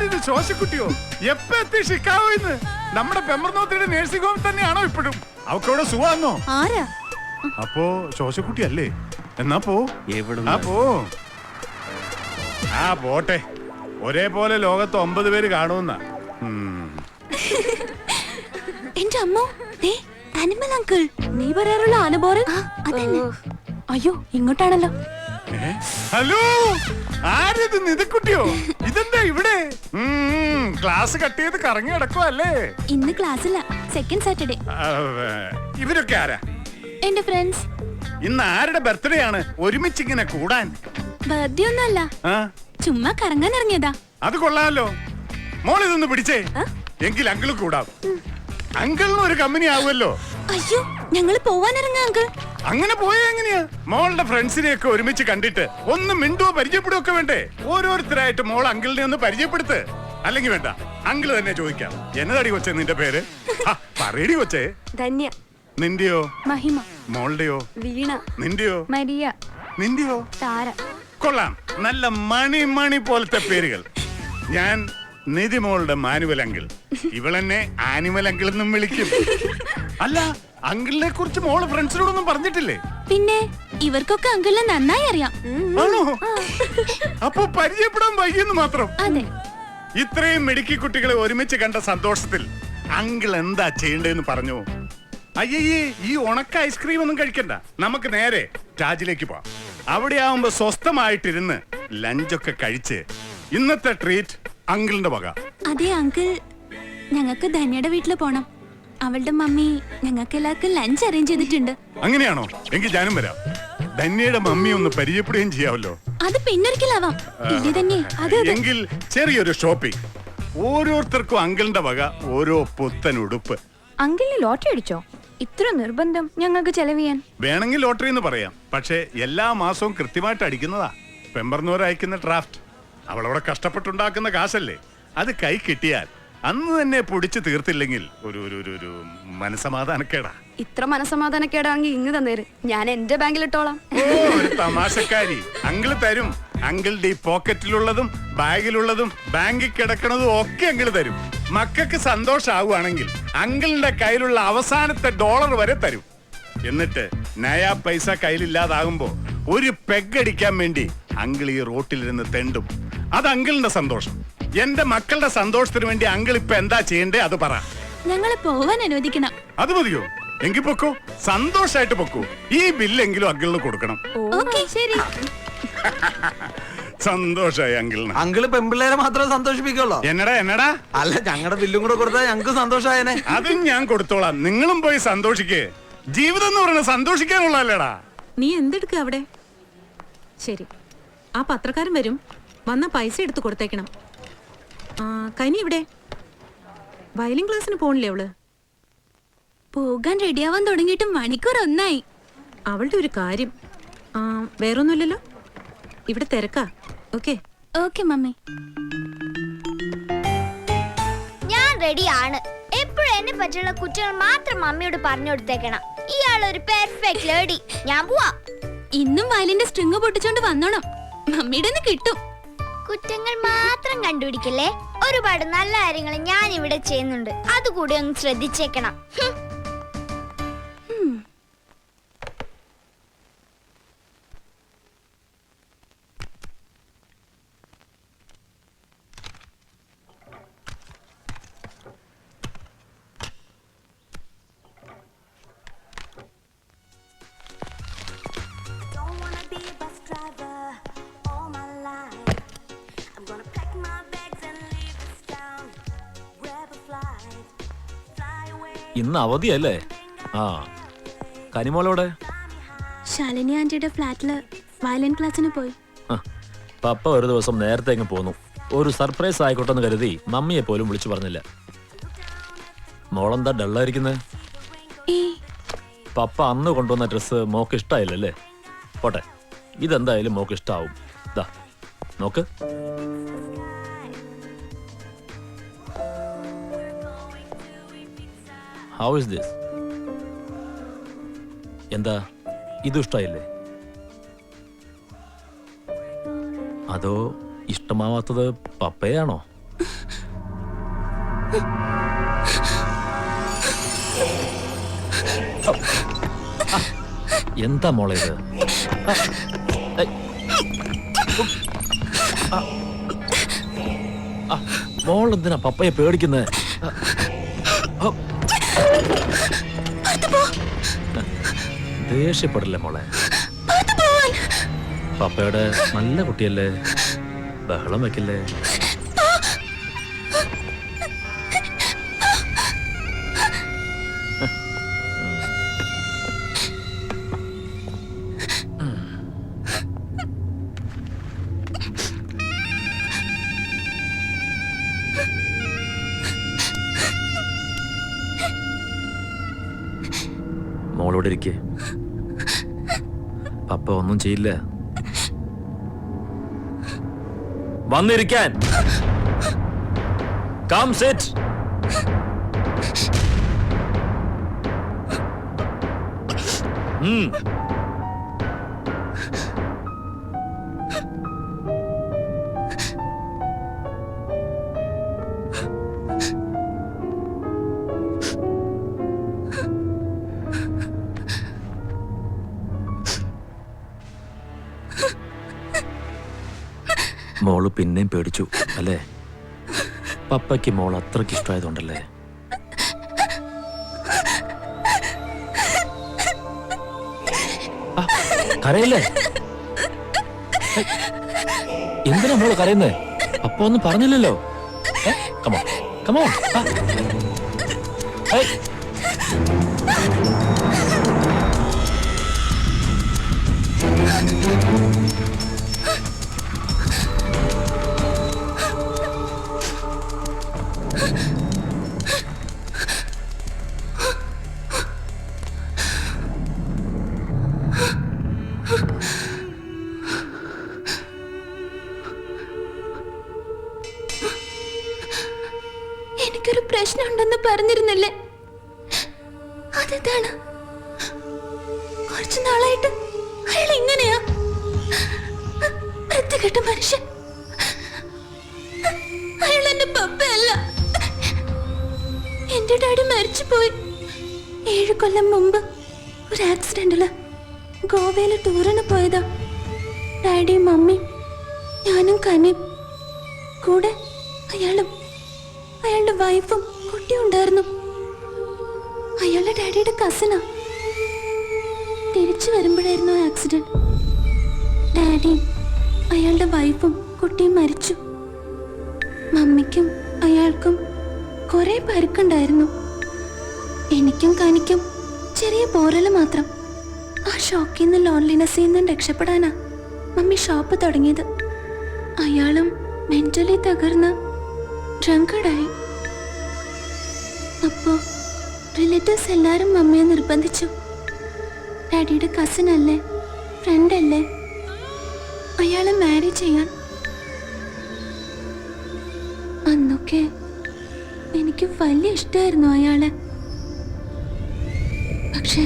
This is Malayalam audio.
ആരിത് ശോശക്കുട്ടിയോ? എപ്പ എത്തി ഷിക്കാഗോ ഇന്ന്? നമ്മുടെ പെമ്പർനോത്തിയുടെ നേഴ്സിംഗ് ഹോം തന്നെയാണോ ഇപ്പോഴും? അവക്കവിടെ സുഖാന്നോ? ആരാ? അപ്പോ ശോശക്കുട്ടി അല്ലേ? എന്നാ പോ. പോ. ആ പോട്ടെ. ഒരേപോലെ ലോകത്ത് 9 പേര് കാണുന്ന. എന്റെ അമ്മോ, അനിമൽ അങ്കിൾ. നീ പറയാറുള്ള ആനബോറൻ? അയ്യോ, ഇങ്ങോട്ടാണല്ലോ. ഹലോ, ആരിത്? നിതക്കുട്ടിയോ? ഇതെന്താ ഇവിടെ? ക്ലാസ് കട്ട് ചെയ്ത് കറങ്ങി കിടക്കുവല്ലേ? ഇന്ന് ക്ലാസ്സില്ല, സെക്കൻഡ് സാറ്റർഡേ. ഇവരൊക്കെ ആരാ? എന്റെ ഫ്രണ്ട്സ്. ഇന്ന് ആരുടെ ബർത്ത്ഡേ ആണ് ഒരുമിച്ച് ഇങ്ങനെ കൂടാൻ? ബർത്ത്ഡേ ഒന്നല്ല, ചുമ്മാ കറങ്ങാൻ ഇറങ്ങിയതാ. അത് കൊള്ളാമല്ലോ. മോൾ ഇതൊന്ന് പിടിച്ചേ, എങ്കിൽ അങ്കിൾ കൂടാം. അങ്കിളിന് ഒരു കമ്പനി ആവുമല്ലോ. അയ്യോ, ഞങ്ങൾ പോവാൻ ഇറങ്ങാ അങ്കിൾ. അങ്ങനെ പോയാ എങ്ങനെയാ? മോളുടെ ഫ്രണ്ട്സിനെയൊക്കെ ഒരുമിച്ച് കണ്ടിട്ട് ഒന്ന് മിണ്ടുവോ പരിചയപ്പെടുകയോ ഒക്കെ വേണ്ടേ? ഓരോരുത്തരായിട്ട് മോൾ അങ്കിളിനെ ഒന്ന് പരിചയപ്പെടുത്ത്. അല്ലെങ്കിൽ വേണ്ട, അങ്കിള് തന്നെ ചോദിക്കാം. എന്നതാടി കൊച്ചേ നിന്റെ പേര്? പറയടി കൊച്ചേ. ധന്യ. നിന്റെയോ? മഹിമ. മോളുടെയോ? വീണ. നിന്റെയോ? മരിയ. നിന്റെയോ? താര. കൊള്ളാം, നല്ല മണി പോലത്തെ പേരുകൾ. ഞാൻ നിധിമോളുടെ മാനുവൽ അങ്കിൾ. ഇവളെന്നെ ആനിമൽ അങ്കിൾ എന്നും വിളിക്കും. അല്ല, അങ്കിളിനെ കുറിച്ച് മോള് ഫ്രണ്ട്സിനോടൊന്നും പറഞ്ഞിട്ടില്ലേ? പിന്നെ ഇവർക്കൊക്കെ അങ്കിളിനെ നന്നായി അറിയാം. ആണോ? അപ്പൊ പരിചയപ്പെടാൻ വൈകിയെന്ന് മാത്രം. അതെ. ഇത്രയും മിടുക്കി കുട്ടികളെ ഒരുമിച്ച് കണ്ട സന്തോഷത്തിൽ അങ്കിൾ എന്താ ചെയ്യേണ്ടതെന്ന് പറഞ്ഞു. അയ്യേ, ഈ ഉണക്ക ഐസ്ക്രീം ഒന്നും കഴിക്കണ്ട. നമുക്ക് നേരെ രാജിലേക്ക് പോവാം. അവിടെ ആവുമ്പോ സ്വസ്ഥമായിട്ടിരുന്ന് ലഞ്ചൊക്കെ കഴിച്ച് ഇന്നത്തെ ട്രീറ്റ് അങ്കിളിന്റെ വക. അതെ അങ്കിൾ, ഞങ്ങൾക്ക് ധന്യയുടെ വീട്ടിൽ പോണം. അവളുടെ മമ്മി ഞങ്ങൾക്ക് എല്ലാവർക്കും ലഞ്ച് അറേഞ്ച് ചെയ്തിട്ടുണ്ട്. അങ്ങനെയാണോ? എങ്കിൽ ഞാനും വരാം. ധന്യയുടെ മമ്മി ഒന്ന് പരിചയപ്പെടുകയും ചെയ്യാമല്ലോ. അത് പിന്നൊരിക്കലാവാം. എങ്കിൽ ചെറിയൊരു ഷോപ്പിംഗ്. ഓരോരുത്തർക്കും അങ്കിളിന്റെ വക ഓരോ പുത്തൻ ഉടുപ്പ്. അങ്കിളിന് ലോട്ടറി അടിച്ചോ? ഇത്ര നിർബന്ധം ഞങ്ങൾക്ക് ചെലവ് ചെയ്യാൻ? വേണമെങ്കിൽ ലോട്ടറി എന്ന് പറയാം, പക്ഷെ എല്ലാ മാസവും കൃത്യമായിട്ട് അടിക്കുന്നതാ. പെമ്പർന്നോർ അയക്കുന്ന ഡ്രാഫ്റ്റ്. അവളവിടെ കഷ്ടപ്പെട്ടുണ്ടാക്കുന്ന കാശല്ലേ, അത് കൈ കിട്ടിയാൽ അന്ന് തന്നെ പൊടിച്ചു തീർത്തില്ലെങ്കിൽ ഒരു മനസമാധാനക്കേടാ. ഇത്ര മനസമാധാനക്കേടാണെങ്കിൽ ഇങ്ങ് തന്നേര്, ഞാൻ എന്റെ ബാങ്കിൽ ഇട്ടോളാം. ഓ, ഒരു തമാശക്കാരി. അങ്കിള് തരും. അങ്കിളുടെ ഈ പോക്കറ്റിലുള്ളതും ബാഗിലുള്ളതും ബാങ്കിൽ കിടക്കണതും ഒക്കെ അങ്കിള് തരും. മക്കൾക്ക് സന്തോഷാവുകയാണെങ്കിൽ അങ്കിളിന്റെ കയ്യിലുള്ള അവസാനത്തെ $1 വരെ തരും. എന്നിട്ട് നയാ പൈസ കയ്യിലില്ലാതാകുമ്പോ ഒരു പെഗടിക്കാൻ വേണ്ടി അങ്കിൾ ഈ റോട്ടിലിരുന്ന് തെണ്ടും. അത് അങ്കിളിന്റെ സന്തോഷം. എന്റെ മക്കളുടെ സന്തോഷത്തിന് വേണ്ടി അങ്കിൾ ഇപ്പൊ എന്താ ചെയ്യണ്ടേ അത് പറ. ഞങ്ങളെ പോവാൻ അനുവദിക്കണം. അത് മതിയോ? എങ്കിൽ പൊക്കോ, സന്തോഷായിട്ട് പൊക്കോ. ഈ ബില്ലെങ്കിലും അങ്കിളിന് കൊടുക്കണം. ശരി. സന്തോഷായി അങ്കിളിന്. അങ്കിള് പെമ്പിള്ളേരെ മാത്രമേ സന്തോഷിപ്പിക്കുള്ളൂ. എന്നടാ? അല്ല, ഞങ്ങളുടെ ബില്ലും കൂടെ കൊടുത്താൽ ഞങ്ങൾക്ക് സന്തോഷായനെ. അതും ഞാൻ കൊടുത്തോളാം. നിങ്ങളും പോയി സന്തോഷിക്കേ. ജീവിതം എന്ന് പറയുന്നത് സന്തോഷിക്കാനുള്ളല്ലേടാ. നീ എന്തെടുക്ക അവിടെ? ശരി, ആ പത്രക്കാരൻ വരും. വന്ന പൈസ എടുത്ത് കൊടുത്തേക്കണം. കനി ഇവിടെ വയലിൻ ക്ലാസ്സിന് പോണില്ലേ അവള്? പോകാൻ റെഡിയാവാൻ തുടങ്ങിയിട്ട് മണിക്കൂർ 1 ആയി. അവളുടെ ഒരു കാര്യം. വേറൊന്നുമില്ലല്ലോ, ഇവിടെ തിരക്കാ. Okay okay mummy. ഞാൻ റെഡിയാണ്. എപ്പോഴും എന്നെ പറ്റിയുള്ള കുറ്റങ്ങൾ മാത്രം മമ്മിയോട് പറഞ്ഞു കൊടുത്തേക്കണം. ഇയാളൊരു പെർഫെക്റ്റ് ലേഡി. ഞാൻ പോവാ. ഇന്നും വയലിന്റെ സ്ട്രിങ് പൊട്ടിച്ചോണ്ട് വന്നോണം. മമ്മിയുടെ കിട്ടും. കുറ്റങ്ങൾ മാത്രം കണ്ടുപിടിക്കല്ലേ. ഒരുപാട് നല്ല കാര്യങ്ങൾ ഞാൻ ഇവിടെ ചെയ്യുന്നുണ്ട്, അതുകൂടി അങ്ങ് ശ്രദ്ധിച്ചേക്കണം. ഇന്ന് അവധിയല്ലേ? കനിമോളോടെ? ശാലിനി ആന്റിയുടെ ഫ്ലാറ്റില് വയലിൻ ക്ലാസ്സിന് പോയി. പപ്പ ഒരു ദിവസം നേരത്തെ അങ്ങ് പോന്നു. ഒരു സർപ്രൈസ് ആയിക്കോട്ടെ എന്ന് കരുതി മമ്മിയെ പോലും വിളിച്ചു പറഞ്ഞില്ല. മോളെന്താ ഡള്ളായിരിക്കുന്നത്? പപ്പ അന്ന് കൊണ്ടുവന്ന ഡ്രസ്സ് മോക്ക് ഇഷ്ടായില്ലല്ലേ? പോട്ടെ, ഇതെന്തായാലും മോക്ക് ഇഷ്ടാവും. ദാ നോക്ക്. How is this? എന്താ, ഇത് ഇഷ്ടായില്ലേ? അതോ ഇഷ്ടമാവാത്തത് പപ്പയാണോ? എന്താ മോളെ ഇത്? മോൾ എന്തിനാ പപ്പയെ പേടിക്കുന്നേ? ദേഷ്യപ്പെടില്ലേ മോളെ? പപ്പയുടെ നല്ല കുട്ടിയല്ലേ, ബഹളം വെക്കില്ലേ? മോളോട് ഇരിക്കേ, പപ്പ ഒന്നും ചെയ്യില്ല. വന്നിരിക്കാൻ. Come sit. മോള് പിന്നെയും പേടിച്ചു അല്ലേ? പപ്പയ്ക്ക് മോൾ അത്രയ്ക്ക് ഇഷ്ടമായതുകൊണ്ടല്ലേ? കരയല്ലേ? എന്തിനാ മോള് കരയുന്നേ? പപ്പ ഒന്നും പറഞ്ഞില്ലല്ലോ. Come on come on. എനിക്കൊരു പ്രശ്നം ഉണ്ടെന്ന് പറഞ്ഞിരുന്നില്ലേ? അതെന്താണ്? കുറച്ചു നാളായിട്ട് അയാൾ ഇങ്ങനെയാ. വൃത്തികെട്ട മനുഷ്യൻ. അയാൾ എന്റെ പപ്പയല്ല. എന്റെ ഡാഡി മരിച്ചുപോയി 7 കൊല്ലം മുമ്പ് ഒരു ആക്സിഡന്റില്. ഗോവയില് ടൂറിന് പോയതാ. ഡാഡിയും മമ്മിയും ഞാനും കനിയും കൂടെ അയാളും അയാളുടെ വൈഫും കുട്ടിയും ഉണ്ടായിരുന്നു. അയാളുടെ ഡാഡിയുടെ കസിനാ. തിരിച്ചു വരുമ്പോഴായിരുന്നു ആക്സിഡന്റ്. ഡാഡിയും അയാളുടെ വൈഫും കുട്ടിയും മരിച്ചു. മമ്മിക്കും അയാൾക്കും കുറെ പരുക്കുണ്ടായിരുന്നു. എനിക്കും കനിക്കും ചെറിയ പോറല് മാത്രം. ആ ഷോക്കിൽ നിന്ന് ലോൺലിനെസ്സിൽ നിന്നും രക്ഷപ്പെടാനാ മമ്മി ഷോപ്പ് തുടങ്ങിയത്. അയാളും മെന്റലി തകർന്ന് ഡ്രങ്കഡായി. അപ്പോ റിലേറ്റീവ്സ് എല്ലാരും മമ്മിയെ നിർബന്ധിച്ചു. ഡാഡിയുടെ കസിൻ അല്ലേ, ഫ്രണ്ട് അല്ലേ, അയാളെ മാരി ചെയ്യാൻ. അന്നൊക്കെ എനിക്ക് വലിയ ഇഷ്ടമായിരുന്നു അയാളെ. പക്ഷേ